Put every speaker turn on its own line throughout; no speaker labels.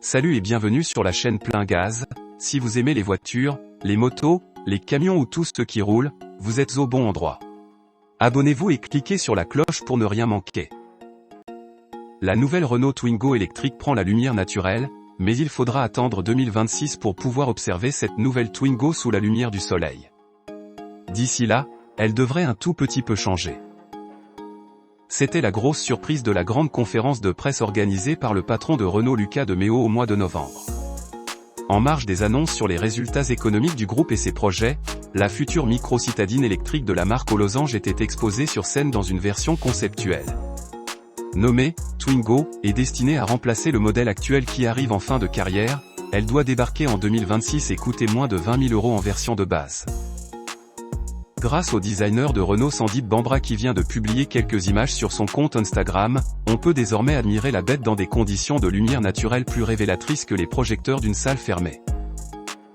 Salut et bienvenue sur la chaîne Plein Gaz. Si vous aimez les voitures, les motos, les camions ou tout ce qui roule, vous êtes au bon endroit. Abonnez-vous et cliquez sur la cloche pour ne rien manquer. La nouvelle Renault Twingo électrique prend la lumière naturelle, mais il faudra attendre 2026 pour pouvoir observer cette nouvelle Twingo sous la lumière du soleil. D'ici là, elle devrait un tout petit peu changer. C'était la grosse surprise de la grande conférence de presse organisée par le patron de Renault Luca de Meo au mois de novembre. En marge des annonces sur les résultats économiques du groupe et ses projets, la future micro-citadine électrique de la marque aux losanges était exposée sur scène dans une version conceptuelle. Nommée Twingo, et destinée à remplacer le modèle actuel qui arrive en fin de carrière, elle doit débarquer en 2026 et coûter moins de 20 000 € en version de base. Grâce au designer de Renault Sandeep Bambra qui vient de publier quelques images sur son compte Instagram, on peut désormais admirer la bête dans des conditions de lumière naturelle plus révélatrices que les projecteurs d'une salle fermée.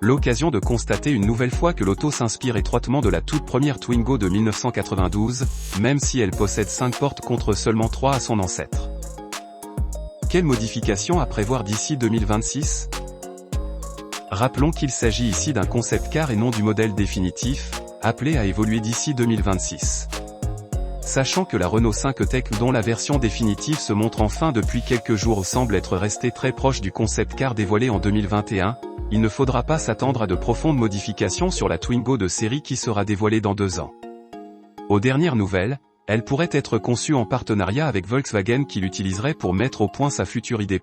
L'occasion de constater une nouvelle fois que l'auto s'inspire étroitement de la toute première Twingo de 1992, même si elle possède 5 portes contre seulement 3 à son ancêtre. Quelles modifications à prévoir d'ici 2026 ? Rappelons qu'il s'agit ici d'un concept car et non du modèle définitif, appelé à évoluer d'ici 2026. Sachant que la Renault 5 Tech dont la version définitive se montre enfin depuis quelques jours semble être restée très proche du concept car dévoilé en 2021, il ne faudra pas s'attendre à de profondes modifications sur la Twingo de série qui sera dévoilée dans 2 ans. Aux dernières nouvelles, elle pourrait être conçue en partenariat avec Volkswagen qui l'utiliserait pour mettre au point sa future ID.